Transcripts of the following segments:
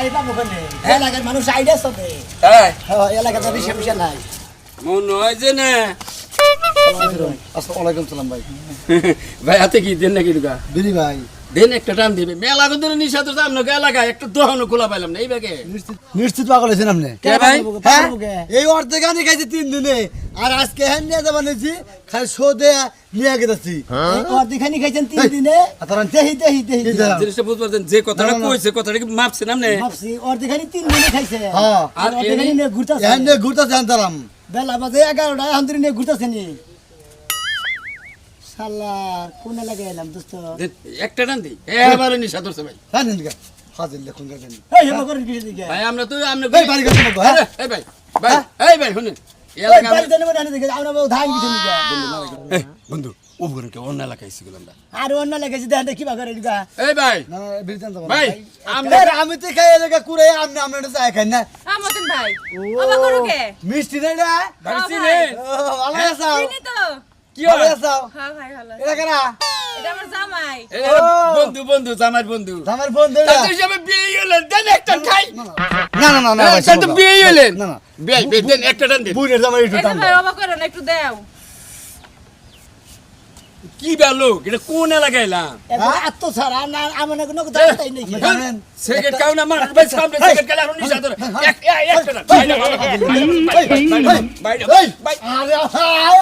এলাকার মানুষ আইডিয়া সবে এলাকাতে বেশি বেশি নাই মনে হয় যে না আসসালামু সালাম ভাই ভাই হাতে কি দেন নাকি দুকা বিরি ভাই দেন একটা টান দিবে মেলা গদের নিশা তো সামনে এলাকায় একটা দোকানও খোলা পাইলাম না এই ব্যাগে নিশ্চিত পাগল হয়েছেন আপনি কে ভাই এই অর্ধেক আনি খাইছি 3 দিনে আর আজকে হ্যাঁ নিয়ে যাবেন খালি শোধে নিয়ে গেছি অর্ধেক আনি খাইছেন 3 দিনে তারা দেহি জিনিসটা বুঝতে পারছেন যে কথাটা কইছে কথাটা কি মাপছেন আপনি মাপছি অর্ধেক আনি 3 দিনে খাইছে হ্যাঁ আর অর্ধেক আনি নিয়ে ঘুরতাছে হ্যাঁ নিয়ে ঘুরতাছে আনতাম বেলা বাজে 11টা এখন নিয়ে ঘুরতাছে নি শালা কোন এলাকায় এলাম দোস্ত একটা টান দি এবারে নিশা ধরছে ভাই হ্যাঁ নিকা হাজির লেখুন গাছেন এই হেবা করেন কি দিকে ভাই আমরা তো আমনে এই বাড়ি গেছে না হ্যাঁ এই ভাই ভাই এই ভাই শুনুন এলাকা বাড়ি দেন মানে দেখে আমরা বউ ধান কিছু নিকা বন্ধু ওপরে কে অন্য এলাকায় এসেছিল আমরা আর অন্য লাগাইছি দেখেন কি বা করে দিকা এই ভাই না বিরতান তো ভাই আমি তো খাই এলাকা কুরে আমনে আমনে চাই খাই না আমতন ভাই বাবা করো কে মিষ্টি না রে ভাইছি রে ভালো আছো চিনি তো কি ভালো হয় আছো হ্যাঁ ভাই ভালো এটা কারা এটা আমার জামাই বন্ধু বন্ধু জামার বন্ধু আমার বন্ধু তাতে হিসাবে বিয়ে হলেন দেন একটা খাই না না না না তাই তো বিয়ে হলেন না না বিয়ে দেন একটা টান দেন বুইনের জামাই একটু এটা টান ভাই বাবা করো না একটু দাও কি বেলো এটা কোন এলাকায় এলাম এত ছাড়া না আমার কোনো দাঁড়াই নাই জানেন সেকেন্ড কাউ না মার ভাই সামনে সেকেন্ড কালে আর নিশা ধরে একটা টান ভাই না ভাই ভাই আরে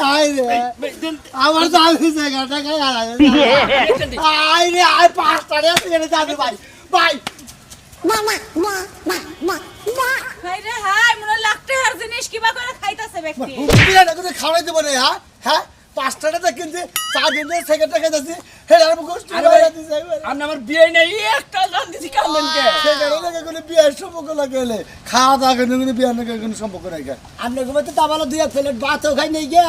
হাই রে আমার তো আমি জায়গাটা খাই আই রে আই পাঁচটা রে এনে যাবে ভাই ভাই ভাই রে হাই মনে লাগতে আর জিনিস কিবা করে খাইতাছে ব্যক্তি বিরাট করে খাওয়াই দেব না হ্যাঁ হ্যাঁ পাঁচটাটা তো কিনছে চা দিনে সেকেন্ডটা খাইতেছি হেড আর গোস্ত আপনি আমার বিয়ে নেই একটা টান দিছি কামলেন কে সেখানে কোনো বিয়ের সম্পর্ক লাগলে খাওয়া দাওয়া কোনো বিয়ের নাকি কোনো সম্পর্ক নাই আপনি ঘুমাতে তাবালা দুই এক প্লেট ভাতও খাই নাই গিয়া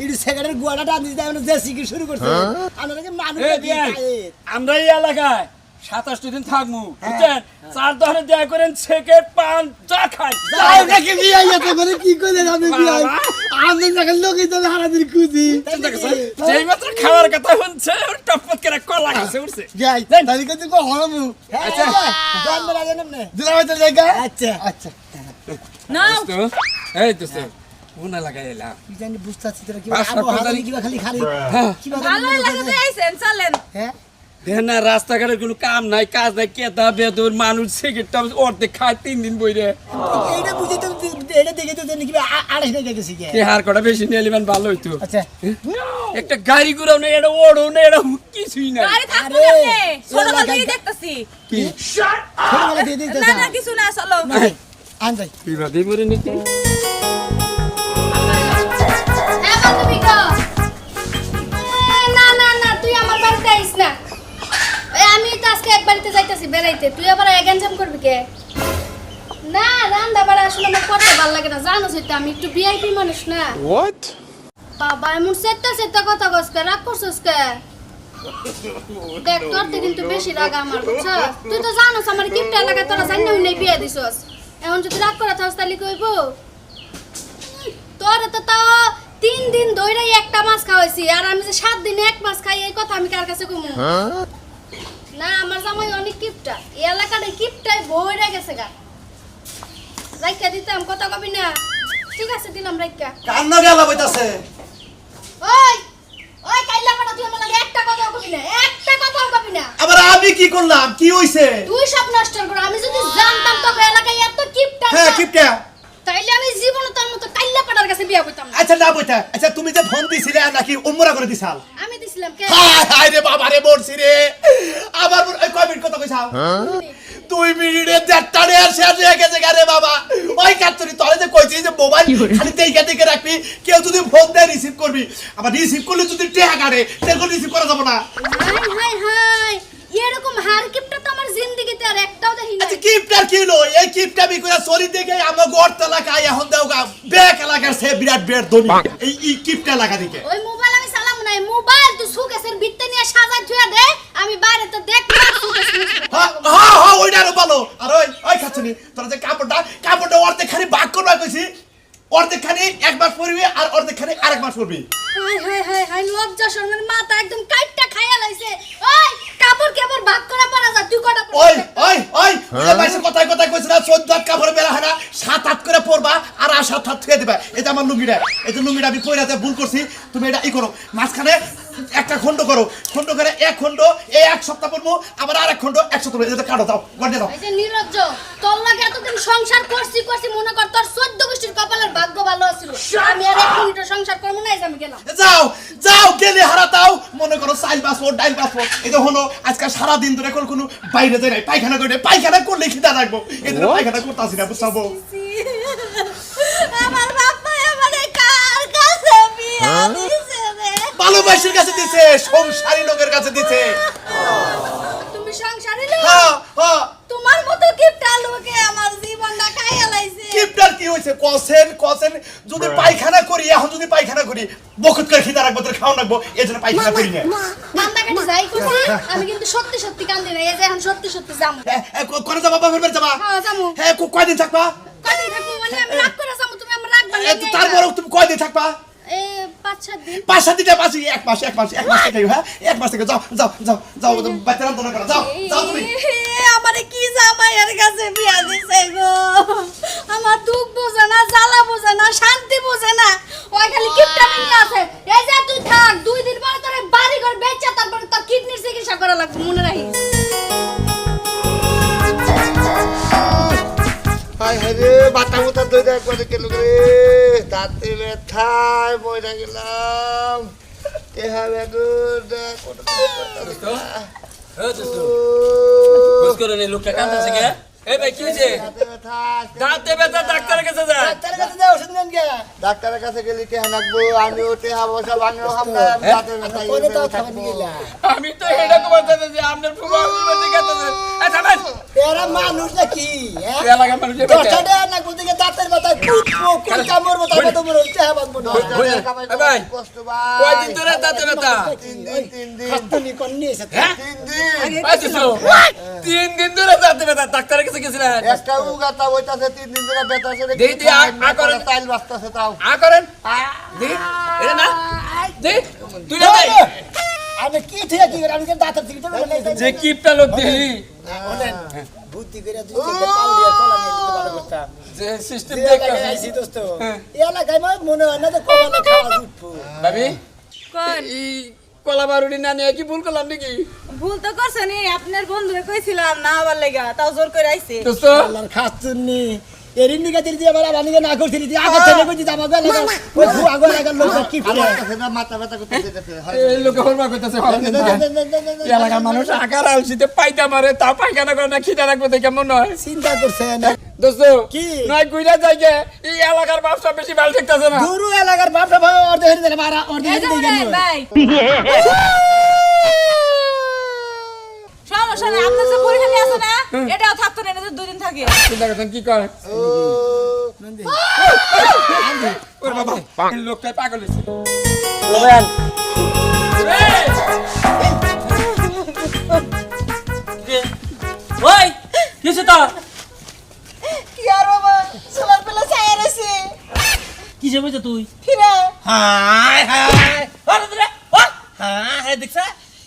এটি সেকেন্ডের গুয়াটা টান দিতে আমরা যে সিকি শুরু করছে আপনারা মানুষ আমরা এই এলাকায় 27 দিন থাকবো বুঝছেন চার দহরে দেয়া করেন সেকেন্ড পান যা খাই যাও নাকি বিয়ে এত করে কি করে আমি বিয়ে আমি নাকি লোকই তো হারা দিন খুঁজি যেই মাত্র খাওয়ার কথা হচ্ছে টপট করে কলা খাচ্ছে উঠছে যাই তাহলে কিন্তু কো হরমু আচ্ছা জান বলা জানেন না দিলা হইতে জায়গা আচ্ছা আচ্ছা নাও এই তো স্যার কোন এলাকায় এলাম কি জানি বুঝতাছি তোরা কি আবহাওয়া কি খালি খালি কি ভালো লাগে আইছেন চলেন হ্যাঁ দেখেন না রাস্তাঘাটের কোনো কাম নাই কাজ নাই কেতা বেদর মানুষ সিগারেটটা অর্ধেক খায় 3 দিন বইরে এইটা বুঝি তো এটা দেখে তো জানি কি আড়াই টাকা গেছি কি কে হার কটা বেশি নিয়ে নিবেন ভালো হইতো আচ্ছা একটা গাড়ি ঘুরাও না এটা ওড়ো না এটা কিছুই না আরে থাকবো কেমনে ছোটবেলা থেকে দেখতাছি কি ছোটবেলা দিয়ে দিতে না না কিছু না চলো আন যাই বিবা দিয়ে মরে নিতে না না না তুই আমার বাড়িতে আইস না আমি তো আজকে এক বাড়িতে যাইতাছি বেড়াইতে তুই আবার এগেনজাম করবি কে না রান্না বাড়া আসলে আমার করতে ভালো লাগে না জানোস তো আমি একটু ভিআইপি মানুষ না What? বাবা এমন সেটা কথা কসকে রাগ করছিস কে দেখ তোর তো কিন্তু বেশি রাগ আমার বুঝছস তুই তো জানোস আমার গিফট এলাকা তোরা জানি না বিয়ে দিছস এখন যদি রাগ করা থাকস তাহলে কইব তোর তো তাও 3 দিন ধইরাই একটা মাছ খাওয়াইছি আর আমি যে 7 দিনে এক মাছ খাই এই কথা আমি কার কাছে কমু না আমার জামাই অনেক কিপটা এই এলাকাটা কিপটাই বইরা গেছে গা রাইকা দিতাম কথা কবি না ঠিক আছে দিলাম রাইকা কান্না গেলা বইতাছে ওই ওই কাইলা পাটা তুই আমার লাগে একটা কথাও কবি না একটা কথাও কবি না আবার আমি কি করলাম কি হইছে তুই সব নষ্ট কর আমি যদি জানতাম তো এলাকায় এত কিপটা হ্যাঁ কিপটা তাইলে আমি জীবনে তোর মতো কাইলা পাটার কাছে বিয়া করতাম না আচ্ছা না বইতা আচ্ছা তুমি যে ফোন দিছিলে নাকি উমরা করে দিছাল আমি দিছিলাম কে হায় হায় রে বাবা রে মরছি রে আবার কয় মিনিট কথা কইছাও 2 মিনিটে দেড়টা রে আর শেষ হয়ে গেছে রে বাবা ওই কাটরি তোরে যে কইছি যে মোবাইল খালি দেখে রাখবি কেউ যদি ফোন দেয় রিসিভ করবি আবার রিসিভ করলে যদি টাকা কাটে তাহলে রিসিভ করা যাবে না হাই হাই হাই এরকম হার কিপটা তো আমার জিন্দেগিতে আর একটাও দেখি না আচ্ছা কিপটার কি হলো এই কিপটা বি করে সরি দেখে আমার গড় এলাকায় এখন দাও ব্যাক এলাকার সে বিরাট বের ধনী এই কিপটা এলাকা দেখে ওই মোবাইল আমি চালাম না মোবাইল তুই সুকেসের ভিতরে নিয়ে সাজাই থুয়া দে আমি বাইরে তো দেখলাম সুকেস হ্যাঁ হ্যাঁ ওইটা আরো ভালো আর ওই খাচ্ছনি তোরা যে কাপড়টা অর্ধেক খালি বাক করবা কইছি অর্ধেক খানি এক মাস পরবি আর অর্ধেক খানি আরেক মাস পরবি। হাই লজ্জা শরমের মাথা একদম কাইটটা খাইয়া লাইছে। ওই কাপড় কেবল ভাগ করা পড়া যা তুই কটা ওই ওই ওই ওই বাইসে কথায় কথায় কইছ না 14 কাপড় বেলা হয় না 7-8 করে পরবা আর 7-8 থুয়ে দিবা। এটা আমার লুঙ্গিটা, এই যে লুঙ্গিটা আমি পইরাতে ভুল করছি, তুমি এটা ই করো মাঝখানে একটা খন্ড করো, খন্ড করে এক খন্ড এই এক সপ্তাহ পরবো, আবার আরেক খন্ড এক সপ্তাহ এটা কাটো দাও গড়ে দাও। এই যে নিরজ্জ তোর লাগে এতদিন সংসার করছি মনে কর তোর 14 গোষ্ঠীর কপালের ভাগ্য ভালো ছিল। আমি আর এক মিনিট সংসার করব না, এই যে আমি গেলাম। যাও যাও গেলে হারাতাও মনে করো চাইল পাসপোর্ট ডাইল পাসপোর্ট। এই যে হলো আজকে সারা দিন ধরে কোনো বাইরে যাই নাই, পায়খানা করে পায়খানা করলে খিদা রাখবো, এই জন্য পায়খানা করতেছি না বুঝাবো। আমার বাবা আমারে কার কাছে বিয়া দিছে রে? ভালোবাসার কাছে দিছে, সংসারী লোকের কাছে দিছে। তুমি সংসারে লোক, হ্যাঁ হ্যাঁ তোমার মতো কিপটা লোকে আমার জীবনটা খাইয়া লাইছে। কিপটার কি হয়েছে কসেন কসেন যদি পায়খানা করি, এখন যদি পায়খানা করি বকত করে খিদা রাখবো, তোর খাওয়া রাখবো, এই জন্য পায়খানা করি না। কান্দা কাটি যাই করছি আমি কিন্তু সত্যি সত্যি কান্দি না। এই যে এখন সত্যি সত্যি যাবো। করে যাবা বাপের বাড়ি যাবা? হ্যাঁ যাবো। হ্যাঁ কয়দিন থাকবা? কদিন থাকবো মানে আমি রাগ করে যাবো, তুমি আমার রাখবা না। তারপরে তুমি কয়দিন থাকবা? 5-7 দিন। 5-7 দিনে বাঁচি, এক মাস থেকে, হ্যাঁ এক মাস থেকে যাও যাও যাও যাও বাচ্চা রান্না করো, যাও যাও তুমি। আমারে কি জামাইয়ের কাছে বিয়া দিছে গো? আমার দুঃখ বোঝে না, জ্বালা বোঝে না, শান্তি বোঝে না, ওই খালি কিপটা নিয়ে আছে। এই যে তুই থাক, 2 দিন পরে তোর বাড়ি ঘর বেচা, তারপরে তোর কিডনির চিকিৎসা করা লাগবে, মনে রাখিস। হাই হাই রে মাথা মুথা ধরে একবারে গেল রে, দাঁতে ব্যথায় মরে গেলাম। টেহা বেগুন লোকটা কাঁদতেছে কে? এই ভাই কি হয়েছে? দাঁতে ব্যথা ডাক্তারের কাছে যা। ডাক্তারের কাছে গেলে টেহা নাকবো, আমিও টেহা বসা বাংলা খাবো, দাঁতে ব্যথা আমি তো এটা তোমার দাদা যে আপনার ফুবা বলতে গেছে। এই থামেন। এরা মানুষ নাকি হ্যাঁ? এলাকার মানুষের দশটা টাকা না কোন দিকে দাঁতের মাথায় কুটবো, কোন কামড় মাথায় কত বড় হইতে হবে বাগবো না। ভাই কষ্ট ভাই কয়দিন ধরে দাঁতে ব্যথা? 3 দিন খাস্তানি কোন নিয়ে এসেছে? হ্যাঁ 3 দিন পাইছো? 3 দিন ধরে দাঁতে ব্যথা, ডাক্তারের কাছে গেছিলেন? একটা উগাতা হইতাছে 3 দিন ধরে ব্যথা আছে দেই দি আ করেন, তাইল বাস্তাছে তাও আ করেন দি এটা না দি তুই না দে আমি কি ঠিক কি করে আমি যে দাঁতের দিকে তো বলে যে কিপটা লোক দিলি বুদ্ধি করে দুই তিনটে পাউডি আর কলা নিয়ে দিতে ভালো করতাম। যে সিস্টেম যে এলাকায় আইছি দোস্ত, এই এলাকায় মনে হয় না যে কখনো খাওয়া উঠবো। ভাবি কোন এই কলা বারুনি না নিয়ে কি ভুল করলাম নাকি? ভুল তো করছনি, আপনার বন্ধুরে কইছিলাম না আবার লাগা, তাও জোর করে আইছে। দোস্ত আল্লাহর খাস্তুনি এরিন নিগা দিদি আবার আমি না করছিলি তুই আগে ছেলে কইছি আমার লাগা ওই ভু আগে লাগা লোক কি ফিরে বাস্তাছে না মাথা ব্যথা করতে দিতেছে এই লোকে হরমা কইতাছে এলাকার মানুষ আকার আলসিতে পাইতা মারে তা পায়খানা করে না খিদা রাখবে দেখে মনে হয়। চিন্তা করছেন দোস্ত কি? নয় কইরা যাইগে এই এলাকার ব্যবসা বেশি ভালো ঠিকতাছে না। গুরু এলাকার বাপটা ভাই অর্ধ হেরে দিলে মারা অর্ধ এই হেরে যে দিয়ে গেল ভাই সমস্যা নাই, আপনার যে পরীক্ষা নিয়ে আছে না এটাও থাকতো না, এটা 2 দিন থাকে। চিন্তা করছেন কি কয়? ওরে বাবা এই লোকটাই পাগল হইছে। ওই কিছু তো কি আর বাবা সোলার পেলা ছায়া রইছে কি যাবে তুই ফিরে হাই হাই আরে রে ও হাই দেখছ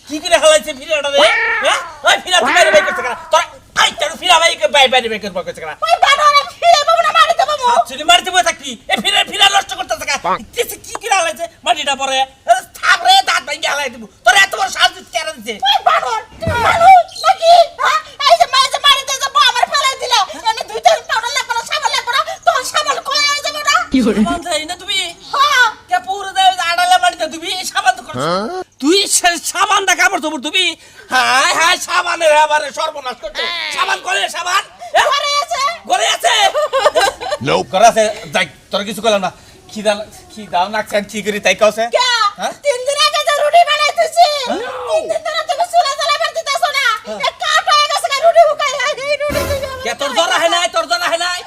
কি করে হালাইছে ফিরাটা রে হ্যাঁ ওই ফিরা তুই বাইরে বাইরে করছ কেন তোর আই তোর ফিরা বাইরে বাইরে বাইরে করছ কেন ওই বানরে ফিরে বাবু না মারি দেব বাবু। চুরি মারতে বসে থাকবি এ ফিরা ফিরা নষ্ট করতেছ কেন কি করে হালাইছে মাটিটা পরে থাক রে দাঁত ভাঙি হালাই দিব তোর এত বড় সাহায্য কেন দিছে ওই বানর তুমি মানুষ নাকি হ্যাঁ? এই যে মারি দে যাব আমার ফেলাই দিলা, এনে 2-3 পাউডার লাগবে না, সাবান লাগবে না, তোর সাবান কই আই যাবে না? সাবান চাই না তুমি হ্যাঁ কে পুরো দেয় আড়ালে মাটিতে তুমি সাবান তো করছ তুই সাবানটা কাপড় তোর তুমি হাই হাই সাবানের আবারে সর্বনাশ করছো সাবান করে সাবান ঘরে আছে ঘরে আছে ঘরে আছে যাই তোর কিছু করলাম না কি দাও নাকছেন কি করি তাই কওছে কে 3 দিন আগে যে রুটি বানাইতেছি 3 দিন ধরে তুমি চুলা জ্বালাবার দিতেছ না, এক কাট হয়ে গেছে গা রুটি হুকাই এই রুটি কে তোর জ্বর হয় নাই তোর জ্বর হয় নাই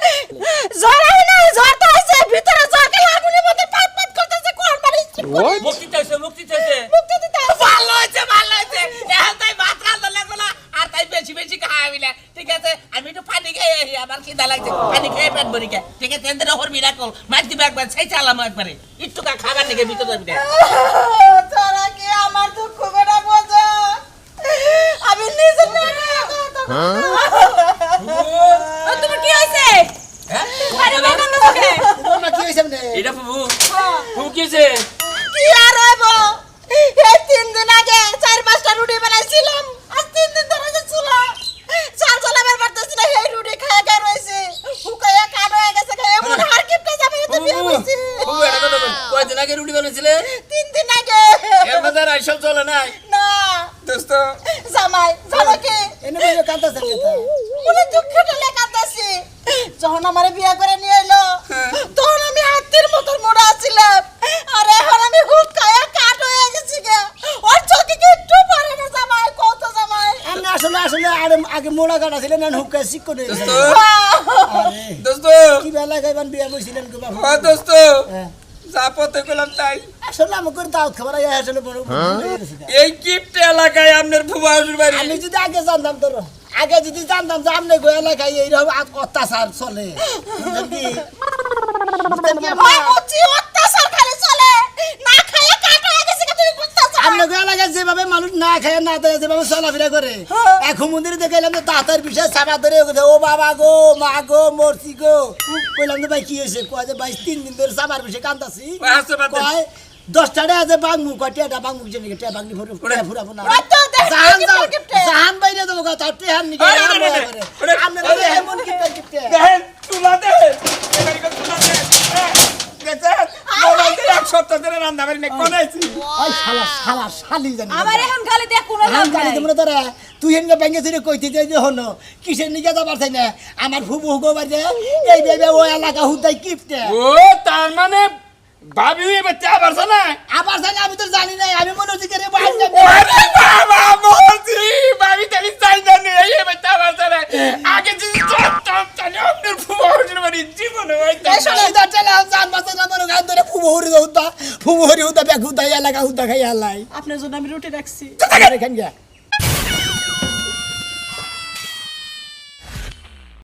জ্বর হয় না, জ্বর তো আছে ভিতরে জ্বর কে আগুনের মধ্যে পাট পাট করতেছে কোন পানি মুক্তি চাইছে মুক্তি দিতে আছে। ভালো হয়েছে এখন তাই ভাত রান্না লাগবে না আর তাই বেশি বেশি খাওয়াবি না ঠিক আছে আমি একটু পানি খাই আমার খিদা লাগছে পানি খেয়ে পেট ভরি কে ঠিক আছে তেন্দ্র হরবি রাখল মাছ দিবে একবার সেই চালাম একবারে একটু খাবার দিকে ভিতরে যাবি না তোরা কি আমার দুঃখ বেড়া বোঝা আমি নিজে তুমি কি হয়েছে আরে বাবা আমাকে তোমার কি হইছে রে এটা ফুবু ফুবু কি হয়েছে কি আর হইব এই 3 দিন আগে 4-5টা রুটি বানাইছিলাম আর 3 দিন ধরে যে চুলা চাল চালাবার পারতেছি না এই রুটি খায় খায় রইছে হুকায়া কাট হয়ে গেছে এমন হার কিপটা যাবে তো বিয়ে হইছে ফুবু এটা কথা বল কয়দিন আগে রুটি বানাইছিলে 3 দিন আগে এর মধ্যে আর আইসব চলে নাই না দোস্ত জামাই জানো কি এনে বলে কাঁদতাছে কথা বলে দুঃখ ঢেলে কাঁদতাছি যখন আমারে বিয়া করে নিয়ে এলো তখন আমি হাতের মতন মোড়া ছিলাম আর এখন আমি হুকায়া কাট হয়ে গেছি গে ওর চোখে কি একটু পড়ে না জামাই কত জামাই আমি আসলে আগে মোড়া কাটা ছিলেন না হুক্কা শিক্ষণ হয়ে গেছে দোস্ত কি বেলা গাইবান বিয়া বসছিলেন গো বাবা ও দোস্ত হ্যাঁ। যা পথে গেলাম তাই আসলে আমাকে দাওয়াত খাবার আগে আসলে বড় ভুলে গেছে গা। এই কিপটে এলাকায় আপনার ফুবু হাউসের বাড়ি আমি যদি আগে জানতাম তোর আগে যদি জানতাম যে আপনি গো এলাকায় এইরকম অত্যাচার চলে বুঝলেন কি? বুঝলেন কি আপা? ওই বুঝছি অত্যাচার খালি চলে না খাইয়ে কাট হয়ে গেছে গে তুমি বুঝতাছ আপনি গো এলাকায় যেভাবে মানুষ না খায় না দেয় যেভাবে চলাফেরা করে এখন মন্দিরে দেখাইলাম তো দাঁতের বিষয় চাপা ধরে ওকে ও বাবা গো মা গো মরছি গো কইলাম তো ভাই কি হয়েছে কয় যে ভাই 3 দিন ধরে চাপার বিষয় কান্দাছি ওই হাসতে পারতেন। কয় 10টা আছে বাংমু কয়টা বাংমু জেনে গেটা বাংলি ফুরাবো না ওই তো দেখ, জাহান কিপটে, দাও কিপটে। জাহান বাইরে দেবো কথা টেহান নিকে ওরে, ওরে, ওরে, ওরে, আপনি ওরে, এমন কিপটে কিপটে দেখেন চুলা দেখেন এবারে কত চুলা দেখেন দেখেন মোবাইল দিয়ে এক সপ্তাহ ধরে রান্না বাড়ি নেই কোনাইছি ওই শালা শালি জানি আমার এখন খালি দেখ কোন হাম গালি তোমরা তোরা তুই হেন ব্যাংকে ছিড়ে কইতে যাই যে হলো কিসের নিকে যাবার চাই না আমার ফুবু হুগো বাজে এই বেবে ও এলাকা হুদাই কিপটে ও তার মানে ভাবি এবার চা পারছ না আবার জানি আমি তো জানি না আমি মনে হচ্ছে রে বাইরে যাবে আরে বাবা মরছি ভাবি তালি চাই না নেই এবার চা পারছ না আগে যদি জানতাম তাহলে আপনার ফুবু হাউসের বাড়ি জীবনে হইতো এই শোনো ইদা চলে জান বাসে না মনে গান ধরে ফুবু হরি হুদা বেক হুদা এলাকা হুদা খাই আলাই আপনার জন্য আমি রুটি রাখছি এখান গিয়া